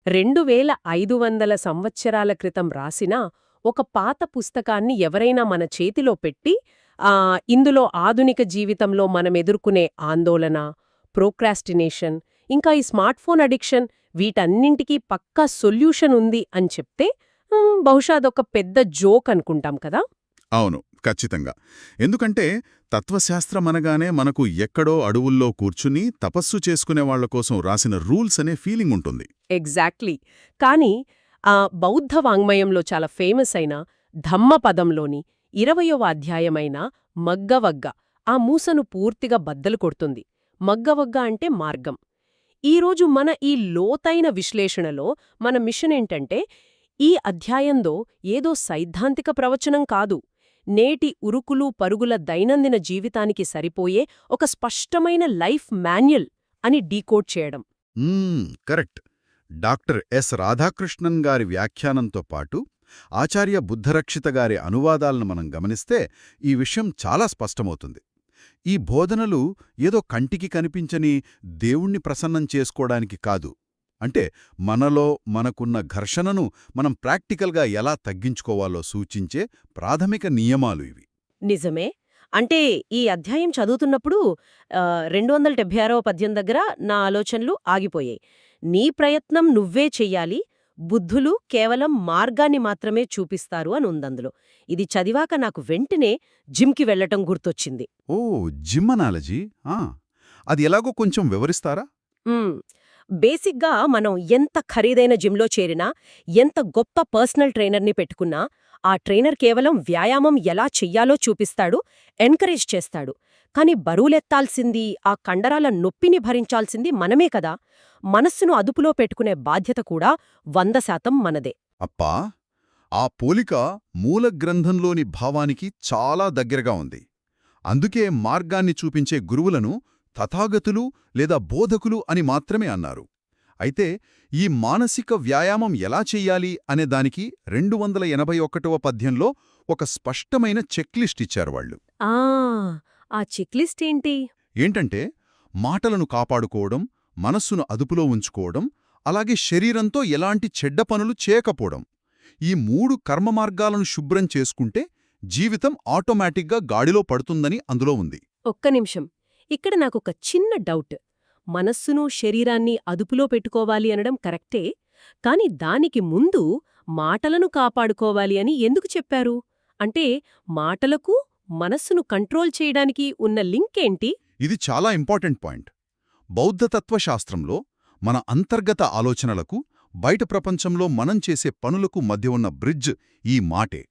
2500 సంవత్సరాల క్రితం రాసిన ఒక పాత పుస్తకాన్ని ఎవరైనా మన చేతిలో పెట్టి ఇందులో ఆధునిక జీవితంలో మనమెదుర్కొనే ఆందోళన, ప్రోక్రాస్టినేషన్, ఇంకా ఈ స్మార్ట్‌ఫోన్ అడిక్షన్ వీటన్నింటికీ పక్కా సొల్యూషన్ ఉంది అని చెప్తే బహుశా అదొక పెద్ద జోక్ అనుకుంటాం కదా! అవును, ఖచ్చితంగా. ఎందుకంటే తత్వశాస్త్రమనగానే మనకు ఎక్కడో అడవుల్లో కూర్చుని తపస్సు చేసుకునేవాళ్ల కోసం రాసిన రూల్స్ అనే ఫీలింగ్ ఉంటుంది. ఎగ్జాక్ట్లీ. కానీ బౌద్ధ వాంగ్మయంలో చాలా ఫేమస్ అయిన ధమ్మపదంలోని 20వ అధ్యాయమైన మగ్గవగ్గ ఆ మూసను పూర్తిగా బద్దలు కొడుతుంది. మగ్గవగ్గ అంటే మార్గం. ఈరోజు మన ఈ లోతైన విశ్లేషణలో మన మిషన్ ఏంటంటే, ఈ అధ్యాయంలో ఏదో సైద్ధాంతిక ప్రవచనం కాదు, నేటి ఉరుకులు పరుగుల దైనందిన జీవితానికి సరిపోయే ఒక స్పష్టమైన లైఫ్ మాన్యుయల్ అని డీకోడ్ చేయడం. కరెక్ట్. డాక్టర్ ఎస్ రాధాకృష్ణన్ గారి వ్యాఖ్యానంతో పాటు ఆచార్య బుద్ధరక్షిత గారి అనువాదాలను మనం గమనిస్తే ఈ విషయం చాలా స్పష్టమవుతుంది. ఈ బోధనలు ఏదో కంటికి కనిపించని దేవుణ్ణి ప్రసన్నం చేసుకోవడానికి కాదు, అంటే మనలో మనకున్న ఘర్షణను మనం ప్రాక్టికల్గా ఎలా తగ్గించుకోవాలో సూచించే ప్రాథమిక నియమాలు ఇవి. నిజమే. అంటే ఈ అధ్యాయం చదువుతున్నప్పుడు 276వ పద్యం దగ్గర నా ఆలోచనలు ఆగిపోయాయి. నీ ప్రయత్నం నువ్వే చెయ్యాలి, బుద్ధులు కేవలం మార్గాన్ని మాత్రమే చూపిస్తారు అని ఉందందులో. ఇది చదివాక నాకు వెంటనే జిమ్కి వెళ్లటం గుర్తొచ్చింది. ఓ, జిమ్ అనాలజీ. అది ఎలాగో కొంచెం వివరిస్తారా? బేసిక్గా మనం ఎంత ఖరీదైన జిమ్లో చేరినా, ఎంత గొప్ప పర్సనల్ ట్రైనర్ని పెట్టుకున్నా, ఆ ట్రైనర్ కేవలం వ్యాయామం ఎలా చెయ్యాలో చూపిస్తాడు, ఎంకరేజ్ చేస్తాడు. కాని బరువులెత్తాల్సింది, ఆ కండరాల నొప్పిని భరించాల్సింది మనమే కదా. మనస్సును అదుపులో పెట్టుకునే బాధ్యత కూడా 100% మనదే. అప్పా, ఆ పోలిక మూలగ్రంథంలోని భావానికి చాలా దగ్గరగా ఉంది. అందుకే మార్గాన్ని చూపించే గురువులను తథాగతులు లేదా బోధకులు అని మాత్రమే అన్నారు. అయితే ఈ మానసిక వ్యాయామం ఎలా చెయ్యాలి అనే దానికి 281వ పద్యంలో ఒక స్పష్టమైన చెక్లిస్ట్ ఇచ్చారు వాళ్ళు. ఆ చెక్లిస్ట్ ఏంటి? ఏంటంటే, మాటలను కాపాడుకోవడం, మనస్సును అదుపులో ఉంచుకోవడం, అలాగే శరీరంతో ఎలాంటి చెడ్డ పనులు చేయకపోవడం. ఈ 3 కర్మమార్గాలను శుభ్రం చేసుకుంటే జీవితం ఆటోమేటిక్గా గాడిలో పడుతుందని అందులో ఉంది. ఒక్క నిమిషం, ఇక్కడ నాకొక చిన్న డౌట్. మనస్సును శరీరాన్ని అదుపులో పెట్టుకోవాలి అనడం కరెక్టే, కాని దానికి ముందు మాటలను కాపాడుకోవాలి అని ఎందుకు చెప్పారు? అంటే మాటలకు మనస్సును కంట్రోల్ చేయడానికి ఉన్న లింక్ ఏంటి? ఇది చాలా ఇంపార్టెంట్ పాయింట్. బౌద్ధ తత్వశాస్త్రంలో మన అంతర్గత ఆలోచనలకు, బయట ప్రపంచంలో మనం చేసే పనులకు మధ్య ఉన్న బ్రిడ్జ్ ఈ మాటే.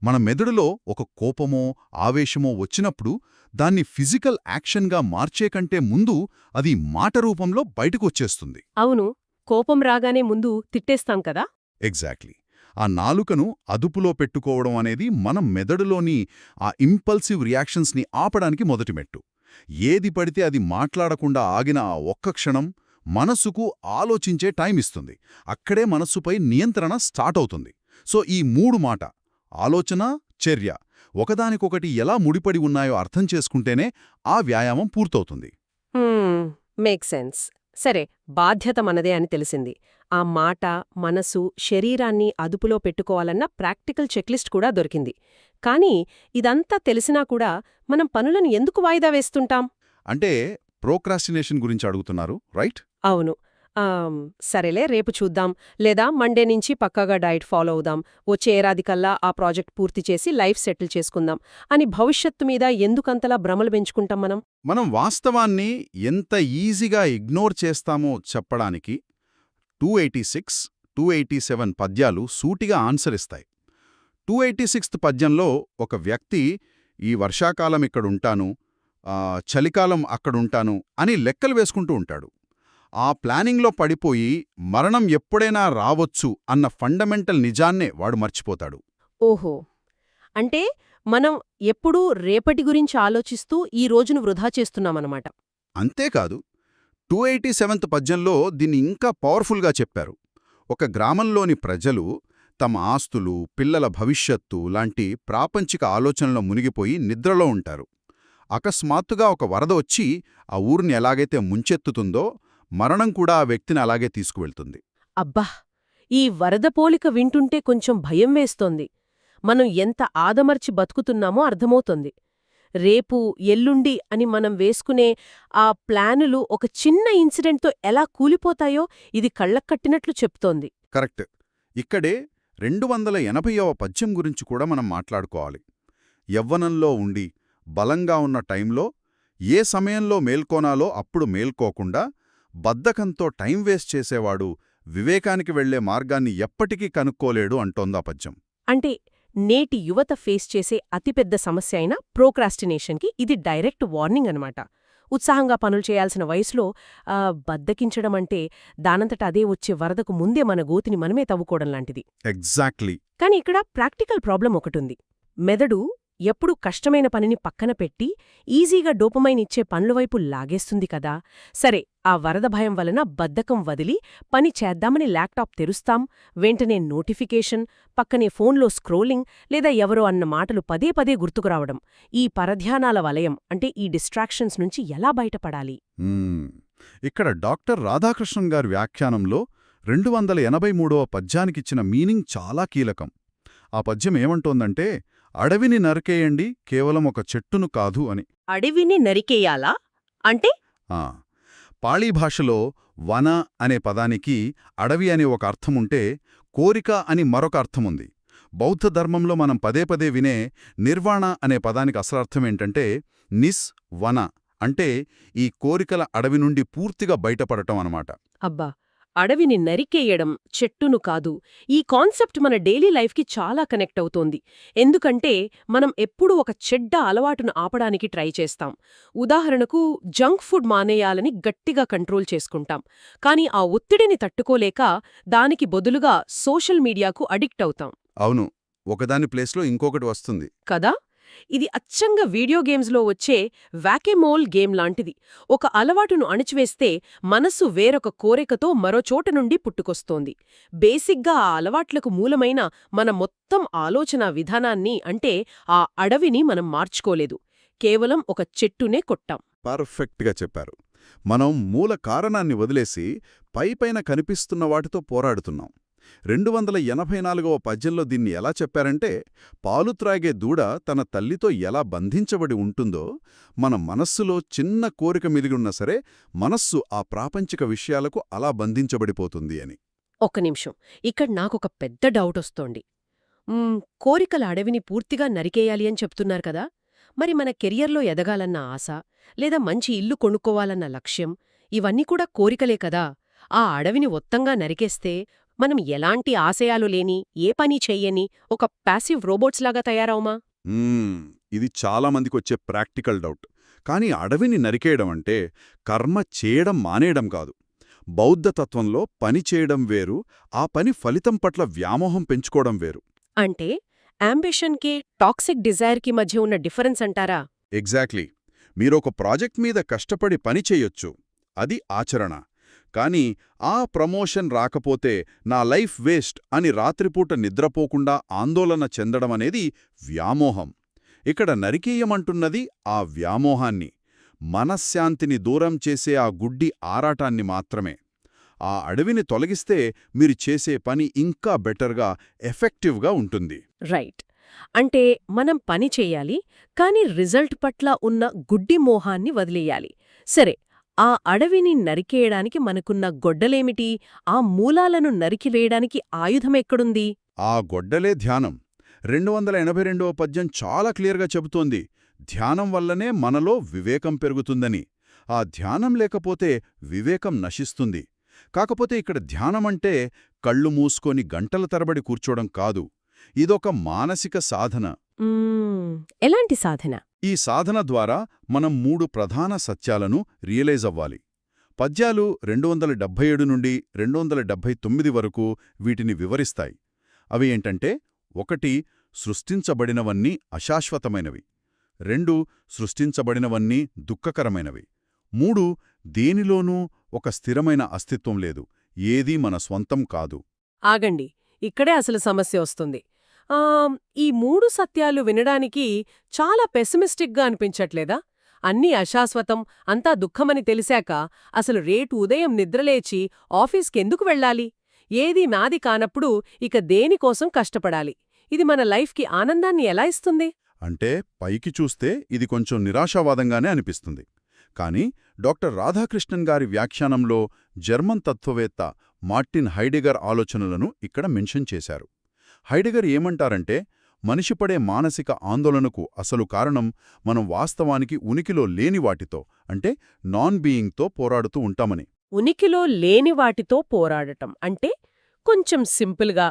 మన మెదడులో ఒక కోపమో ఆవేశమో వచ్చినప్పుడు దాన్ని ఫిజికల్ యాక్షన్గా మార్చేకంటే ముందు అది మాట రూపంలో బయటకు వచ్చేస్తుంది. అవును, కోపం రాగానే ముందు తిట్టేస్తాం కదా. ఎగ్జాక్ట్లీ. ఆ నాలుకను అదుపులో పెట్టుకోవడం అనేది మనం మెదడులోని ఆ ఇంపల్సివ్ రియాక్షన్స్ని ఆపడానికి మొదటి మెట్టు. ఏది పడితే అది మాట్లాడకుండా ఆగిన ఆ ఒక్క క్షణం మనస్సుకు ఆలోచించే టైం ఇస్తుంది. అక్కడే మనస్సుపై నియంత్రణ స్టార్ట్ అవుతుంది. సో ఈ 3 మాట, ఆలోచన, చర్య ఒకదానికొకటి ఎలా ముడిపడి ఉన్నాయో అర్థం చేసుకుంటేనే ఆ వ్యాయామం పూర్తవుతుంది. Make sense. సరే, బాధ్యత మనదే అని తెలిసింది. ఆ మాట, మనసు, శరీరాన్ని అదుపులో పెట్టుకోవాలన్న ప్రాక్టికల్ చెక్లిస్ట్ కూడా దొరికింది. కానీ ఇదంతా తెలిసినా కూడా మనం పనులను ఎందుకు వాయిదా వేస్తుంటాం? అంటే ప్రోక్రాస్టినేషన్ గురించి అడుగుతున్నారు, రైట్? అవును. సరేలే, రేపు చూద్దాం, లేదా మండే నుంచి పక్కాగా డైట్ ఫాలో అవుదాం, వచ్చే ఏడాది కల్లా ఆ ప్రాజెక్ట్ పూర్తి చేసి లైఫ్ సెటిల్ చేసుకుందాం అని భవిష్యత్తు మీద ఎందుకంతలా భ్రమలు పెంచుకుంటాం మనం? మనం వాస్తవాన్ని ఎంత ఈజీగా ఇగ్నోర్ చేస్తామో చెప్పడానికి 286, 287 పద్యాలు సూటిగా ఆన్సర్ ఇస్తాయి. 286th పద్యంలో ఒక వ్యక్తి ఈ వర్షాకాలం ఇక్కడుంటాను, చలికాలం అక్కడుంటాను అని లెక్కలు వేసుకుంటూ ఉంటాడు. ఆ ప్లానింగ్లో పడిపోయి మరణం ఎప్పుడైనా రావొచ్చు అన్న ఫండమెంటల్ నిజాన్నే వాడు మర్చిపోతాడు. ఓహో, అంటే మనం ఎప్పుడూ రేపటి గురించి ఆలోచిస్తూ ఈ రోజును వృధా చేస్తున్నామన్నమాట. అంతేకాదు, 287th పద్యంలో దీన్ని ఇంకా పవర్ఫుల్గా చెప్పారు. ఒక గ్రామంలోని ప్రజలు తమ ఆస్తులు, పిల్లల భవిష్యత్తు లాంటి ప్రాపంచిక ఆలోచనలో మునిగిపోయి నిద్రలో ఉంటారు. అకస్మాత్తుగా ఒక వరద వచ్చి ఆ ఊరిని ఎలాగైతే ముంచెత్తుతుందో, మరణం కూడా ఆ వ్యక్తిని అలాగే తీసుకువెళ్తుంది. అబ్బా! ఈ వరద పోలిక వింటుంటే కొంచెం భయం వేస్తోంది. మనం ఎంత ఆదమర్చి బతుకుతున్నామో అర్థమవుతోంది. రేపు, ఎల్లుండి అని మనం వేసుకునే ఆ ప్లానులు ఒక చిన్న ఇన్సిడెంట్తో ఎలా కూలిపోతాయో ఇది కళ్ళకట్టినట్లు చెప్తోంది. కరెక్ట్. ఇక్కడే 280వ పద్యం గురించి కూడా మనం మాట్లాడుకోవాలి. యవ్వనంలో ఉండి బలంగా ఉన్న టైంలో ఏ సమయంలో మేల్కోనాలో అప్పుడు మేల్కోకుండా బద్ధకంతో టైం వేస్ట్ చేసేవాడు వివేకానికి వెళ్లే మార్గాన్ని ఎప్పటికీ కనుక్కోలేడు అంటోందా పద్యం. అంటే నేటి యువత ఫేస్ చేసే అతిపెద్ద సమస్య అయిన ప్రోక్రాస్టినేషన్కి ఇది డైరెక్ట్ వార్నింగ్ అనమాట. ఉత్సాహంగా పనులు చేయాల్సిన వయసులో బద్దకించడమంటే దానంతట అదే వచ్చే వరదకు ముందే మన గోతిని మనమే తవ్వుకోవడం లాంటిది. ఎగ్జాక్ట్లీ. కాని ఇక్కడ ప్రాక్టికల్ ప్రాబ్లం ఒకటుంది. మెదడు ఎప్పుడూ కష్టమైన పనిని పక్కన పెట్టి ఈజీగా డోపమైన్ ఇచ్చే పనులవైపు లాగేస్తుంది కదా. సరే, ఆ వరద భయం వలన బద్ధకం వదిలి పని చేద్దామని ల్యాప్టాప్ తెరుస్తాం. వెంటనే నోటిఫికేషన్, పక్కనే ఫోన్లో స్క్రోలింగ్ లేదా ఎవరో అన్న మాటలు పదే పదే గుర్తుకురావడం. ఈ పరధ్యానాల వలయం అంటే ఈ డిస్ట్రాక్షన్స్ నుంచి ఎలా బయటపడాలి? ఇక్కడ డాక్టర్ రాధాకృష్ణన్ గారి వ్యాఖ్యానంలో 283వ పద్యానికిచ్చిన మీనింగ్ చాలా కీలకం. ఆ పద్యం ఏమంటోందంటే, అడవిని నరికేయండి కేవలం ఒక చెట్టును కాదు అని. అడవిని నరికేయాలా అంటే? పాళీ భాషలో వన అనే పదానికి అడవి అనే ఒక అర్థముంటే కోరిక అని మరొక అర్థముంది. బౌద్ధ ధర్మంలో మనం పదే పదే వినే నిర్వాణ అనే పదానికి అసలర్థమేంటంటే నిస్ వన అంటే ఈ కోరికల అడవి నుండి పూర్తిగా బయటపడటం అన్నమాట. అబ్బా! అడవిని నరికేయడం, చెట్టును కాదు, ఈ కాన్సెప్ట్ మన డైలీ లైఫ్కి చాలా కనెక్ట్ అవుతోంది. ఎందుకంటే మనం ఎప్పుడూ ఒక చెడ్డ అలవాటును ఆపడానికి ట్రై చేస్తాం. ఉదాహరణకు జంక్ ఫుడ్ మానేయాలని గట్టిగా కంట్రోల్ చేసుకుంటాం. కానీ ఆ ఒత్తిడిని తట్టుకోలేక దానికి బదులుగా సోషల్ మీడియాకు అడిక్ట్ అవుతాం. అవును, ఒకదాని ప్లేస్లో ఇంకొకటి వస్తుంది కదా. ఇది అచ్చంగా వీడియో గేమ్స్లో వచ్చే వ్యాకెమోల్ గేమ్ లాంటిది. ఒక అలవాటును అణిచివేస్తే మనస్సు వేరొక కోరికతో మరో చోట నుండి పుట్టుకొస్తోంది. బేసిగ్గా ఆ అలవాట్లకు మూలమైన మన మొత్తం ఆలోచనా విధానాన్ని అంటే ఆ అడవిని మనం మార్చుకోలేదు. కేవలం ఒక చెట్టునే కొట్టాం. పర్ఫెక్ట్గా చెప్పారు. మనం మూల కారణాన్ని వదిలేసి పైపైన కనిపిస్తున్న వాటితో పోరాడుతున్నాం. 284వ పద్యంలో దీన్ని ఎలా చెప్పారంటే, పాలు త్రాగే దూడ తన తల్లితో ఎలా బంధించబడి ఉంటుందో మన మనస్సులో చిన్న కోరిక మిదిగున్నా సరే మనస్సు ఆ ప్రాపంచిక విషయాలకు అలా బంధించబడిపోతుంది అని. ఒక్క నిమిషం, ఇక్కడ నాకొక పెద్ద డౌటొస్తోంది. కోరికల అడవిని పూర్తిగా నరికేయాలి అని చెప్తున్నారు కదా. మరి మన కెరియర్లో ఎదగాలన్న ఆశ, లేదా మంచి ఇల్లు కొనుక్కోవాలన్న లక్ష్యం, ఇవన్నీ కూడా కోరికలే కదా. ఆ అడవిని మొత్తంగా నరికేస్తే మనం ఎలాంటి ఆశయాలు లేని, ఏ పని చెయ్యని ఒక ప్యాసివ్ రోబోట్స్లాగా తయారవుమా? ఇది చాలామందికొచ్చే ప్రాక్టికల్ డౌట్. కానీ అడవిని నరికేయడం అంటే కర్మ చేయడం మానేయడం కాదు. బౌద్ధతత్వంలో పని చేయడం వేరు, ఆ పని ఫలితం పట్ల వ్యామోహం పెంచుకోవడం వేరు. అంటే అంబిషన్కి, టాక్సిక్ డిజైర్కి మధ్య ఉన్న డిఫరెన్స్ అంటారా? ఎగ్జాక్ట్లీ. మీరొక ప్రాజెక్ట్ మీద కష్టపడి పని చేయొచ్చు, అది ఆచరణ. కానీ ఆ ప్రమోషన్ రాకపోతే నా లైఫ్ వేస్ట్ అని రాత్రిపూట నిద్రపోకుండా ఆందోళన చెందడమనేది వ్యామోహం. ఇక్కడ నరికేయమంటున్నది ఆ వ్యామోహాన్ని, మనశ్శాంతిని దూరం చేసే ఆ గుడ్డి ఆరాటాన్ని మాత్రమే. ఆ అడవిని తొలగిస్తే మీరు చేసే పని ఇంకా బెటర్గా, ఎఫెక్టివ్గా ఉంటుంది. రైట్. అంటే మనం పని చెయ్యాలి, కానీ రిజల్ట్ పట్ల ఉన్న గుడ్డి మోహాన్ని వదిలేయాలి. సరే, ఆ అడవిని నరికేయడానికి మనకున్న గొడ్డలేమిటి? ఆ మూలాలను నరికివేయడానికి ఆయుధమెక్కడుంది? ఆ గొడ్డలే ధ్యానం. 282వ పద్యం చాలా క్లియర్గా చెబుతోంది, ధ్యానం వల్లనే మనలో వివేకం పెరుగుతుందని. ఆ ధ్యానం లేకపోతే వివేకం నశిస్తుంది. కాకపోతే ఇక్కడ ధ్యానమంటే కళ్ళు మూసుకొని గంటల తరబడి కూర్చోవడం కాదు. ఇదొక మానసిక సాధన. ఎలాంటి సాధన? ఈ సాధన ద్వారా మనం 3 ప్రధాన సత్యాలను రియలైజ్ అవ్వాలి. పద్యాలు 277 నుండి 279 వరకు వీటిని వివరిస్తాయి. అవి ఏంటంటే, 1 సృష్టించబడినవన్నీ అశాశ్వతమైనవి, 2 సృష్టించబడినవన్నీ దుఃఖకరమైనవి, 3 దేనిలోనూ ఒక స్థిరమైన అస్తిత్వం లేదు, ఏదీ మన స్వంతం కాదు. ఆగండి, ఇక్కడే అసలు సమస్య వస్తుంది. ఈ 3 సత్యాలు వినడానికి చాలా పెసిమిస్టిక్గా అనిపించట్లేదా? అన్నీ అశాశ్వతం, అంతా దుఃఖమని తెలిసాక అసలు రేటు ఉదయం నిద్రలేచి ఆఫీస్కెందుకు వెళ్ళాలి? ఏది నాది కానప్పుడు ఇక దేనికోసం కష్టపడాలి? ఇది మన లైఫ్కి ఆనందాన్ని ఎలా ఇస్తుంది? అంటే పైకి చూస్తే ఇది కొంచెం నిరాశావాదంగానే అనిపిస్తుంది. కానీ డాక్టర్ రాధాకృష్ణన్ గారి వ్యాఖ్యానంలో జర్మన్ తత్వవేత్త మార్టిన్ హైడెగర్ ఆలోచనలను ఇక్కడ మెన్షన్ చేశారు. హైడెగర్ ఏమంటారంటే, మనిషి పడే మానసిక ఆందోళనకు అసలు కారణం మనం వాస్తవానికి ఉనికిలో లేని వాటితో, అంటే నాన్ బీయింగ్తో పోరాడుతూ ఉంటామని. ఉనికిలో లేని వాటితో పోరాడటం అంటే కొంచెం సింపుల్గా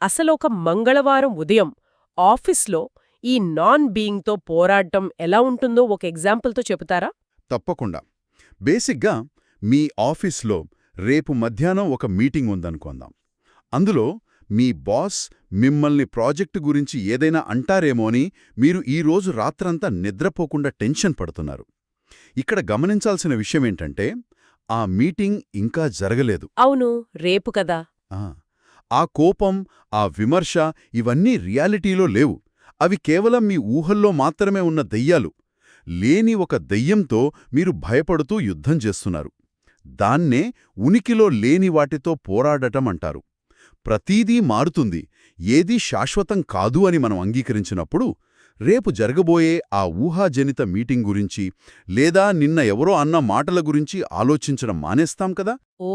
అసలొక మంగళవారం ఉదయం ఆఫీస్లో ఈ నాన్ బీయింగ్తో పోరాడటం ఎలా ఉంటుందో ఒక ఎగ్జాంపుల్తో చెబుతారా? తప్పకుండా. బేసిక్గా మీ ఆఫీస్లో రేపు మధ్యాహ్నం ఒక మీటింగ్ ఉందనుకుందాం. అందులో మీ బాస్ మిమ్మల్ని ప్రాజెక్టు గురించి ఏదైనా అంటారేమో అని మీరు ఈరోజు రాత్రంతా నిద్రపోకుండా టెన్షన్ పడుతున్నారు. ఇక్కడ గమనించాల్సిన విషయమేంటంటే, ఆ మీటింగ్ ఇంకా జరగలేదు. అవును, రేపు కదా. ఆ కోపం, ఆ విమర్శ ఇవన్నీ రియాలిటీలో లేవు. అవి కేవలం మీ ఊహల్లో మాత్రమే ఉన్న దెయ్యాలు. లేని ఒక దెయ్యంతో మీరు భయపడుతూ యుద్ధం చేస్తున్నారు. దాన్నే ఉనికిలో లేని వాటితో పోరాడటం అంటారు. ప్రతీదీ మారుతుంది, ఏదీ శాశ్వతం కాదు అని మనం అంగీకరించినప్పుడు, రేపు జరగబోయే ఆ ఊహాజనిత మీటింగ్ గురించి లేదా నిన్న ఎవరో అన్న మాటల గురించి ఆలోచించడం మానేస్తాం కదా. ఓ,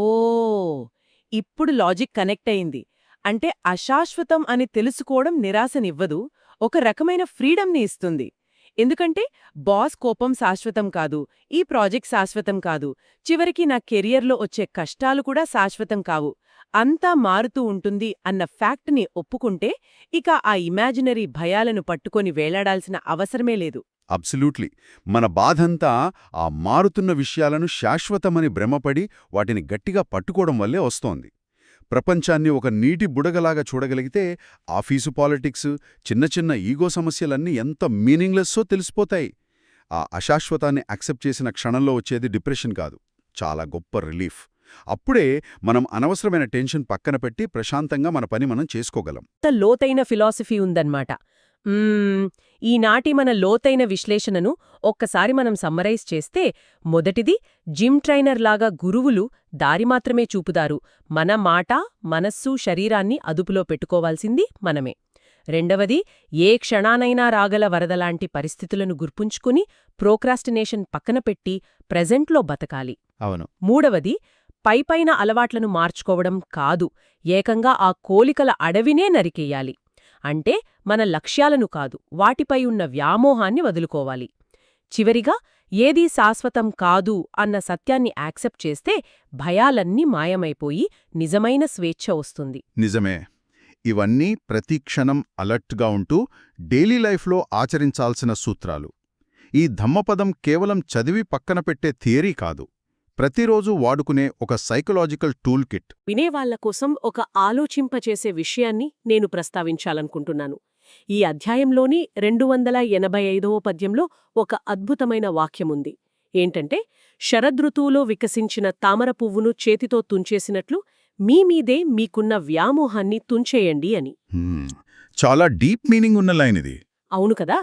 ఇప్పుడు లాజిక్ కనెక్ట్ అయింది. అంటే అశాశ్వతం అని తెలుసుకోవడం నిరాశనివ్వదు, ఒక రకమైన ఫ్రీడమ్ని ఇస్తుంది. ఎందుకంటే బాస్ కోపం శాశ్వతం కాదు, ఈ ప్రాజెక్ట్ శాశ్వతం కాదు, చివరికి నా కెరియర్లో వచ్చే కష్టాలు కూడా శాశ్వతం కావు, అంతా మారుతూ ఉంటుంది అన్న ఫ్యాక్ట్ని ఒప్పుకుంటే ఇక ఆ ఇమాజినరీ భయాలను పట్టుకొని వేలాడాల్సిన అవసరమే లేదు. అబ్సల్యూట్లీ. మన బాధంతా ఆ మారుతున్న విషయాలను శాశ్వతమని భ్రమపడి వాటిని గట్టిగా పట్టుకోవడం వల్లే వస్తోంది. ప్రపంచాన్ని ఒక నీటి బుడగలాగా చూడగలిగితే ఆఫీసు పాలిటిక్స్, చిన్న చిన్న ఈగో సమస్యలన్నీ ఎంత మీనింగ్లెస్సో తెలిసిపోతాయి. ఆ అశాశ్వతాన్ని యాక్సెప్ట్ చేసిన క్షణంలో వచ్చేది డిప్రెషన్ కాదు, చాలా గొప్ప రిలీఫ్. అప్పుడే మనం అనవసరమైన టెన్షన్ పక్కన పెట్టి ప్రశాంతంగా మన పని మనం చేసుకోగలం. లోతైన ఫిలాసఫీ ఉందన్నమాట. ఈనాటి మన లోతైన విశ్లేషణను ఒక్కసారి మనం సమ్మరైజ్ చేస్తే, మొదటిది, జిమ్ ట్రైనర్ లాగా గురువులు దారి మాత్రమే చూపుతారు, మన మాట, మనస్సు, శరీరాన్ని అదుపులో పెట్టుకోవాల్సింది మనమే. రెండవది, ఏ క్షణానైనా రాగల వరదలాంటి పరిస్థితులను గుర్తుంచుకుని ప్రోక్రాస్టినేషన్ పక్కన పెట్టి ప్రెజెంట్లో బతకాలి. అవును. మూడవది, పైపైన అలవాట్లను మార్చుకోవడం కాదు, ఏకంగా ఆ కోలికల అడవినే నరికెయ్యాలి. అంటే మన లక్ష్యాలను కాదు, వాటిపై ఉన్న వ్యామోహాన్ని వదులుకోవాలి. చివరిగా, ఏదీ శాశ్వతం కాదు అన్న సత్యాన్ని యాక్సెప్ట్ చేస్తే భయాలన్నీ మాయమైపోయి నిజమైన స్వేచ్ఛ వస్తుంది. నిజమే. ఇవన్నీ ప్రతి క్షణం అలర్ట్గా ఉంటూ డైలీ లైఫ్లో ఆచరించాల్సిన సూత్రాలు. ఈ ధమ్మపదం కేవలం చదివి పక్కన పెట్టే థియరీ కాదు, ప్రతిరోజు వాడుకునే ఒక సైకలాజికల్ టూల్ కిట్. వినేవాళ్ల కోసం ఒక ఆలోచింపచేసే విషయాన్ని నేను ప్రస్తావించాలనుకుంటున్నాను. ఈ అధ్యాయంలోని 285వ పద్యంలో ఒక అద్భుతమైన వాక్యముంది. ఏంటంటే, శరదృతువులో వికసించిన తామర పువ్వును చేతితో తుంచేసినట్లు మీమీదే మీకున్న వ్యామోహాన్ని తుంచేయండి అని. చాలా డీప్ మీనింగ్ ఉన్న లైన్ ఇది. అవును కదా.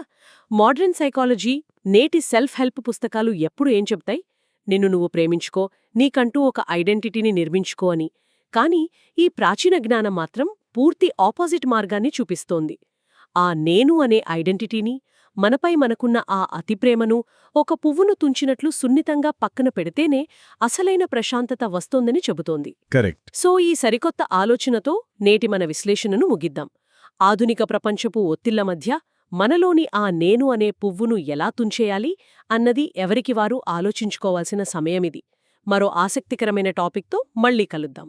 మోడర్న్ సైకాలజీ, నేటి సెల్ఫ్ హెల్ప్ పుస్తకాలు ఎప్పుడు ఏం చెప్తాయి? నిన్ను నువ్వు ప్రేమించుకో, నీకంటూ ఒక ఐడెంటిటీని నిర్మించుకో అని. కాని ఈ ప్రాచీన జ్ఞానం మాత్రం పూర్తి ఆపోజిట్ మార్గాన్ని చూపిస్తోంది. ఆ నేను అనే ఐడెంటిటీని, మనపై మనకున్న ఆ అతిప్రేమను ఒక పువ్వును తుంచినట్లు సున్నితంగా పక్కన పెడితేనే అసలైన ప్రశాంతత వస్తోందని చెబుతోంది. కరెక్ట్. సో ఈ సరికొత్త ఆలోచనతో నేటి మన విశ్లేషణను ముగిద్దాం. ఆధునిక ప్రపంచపు ఒత్తిళ్ల మధ్య మనలోని ఆ నేను అనే పువ్వును ఎలా తుంచేయాలి అన్నది ఎవరికివారు ఆలోచించుకోవాల్సిన సమయమిది. మరో ఆసక్తికరమైన టాపిక్తో మళ్ళీ కలుద్దాం.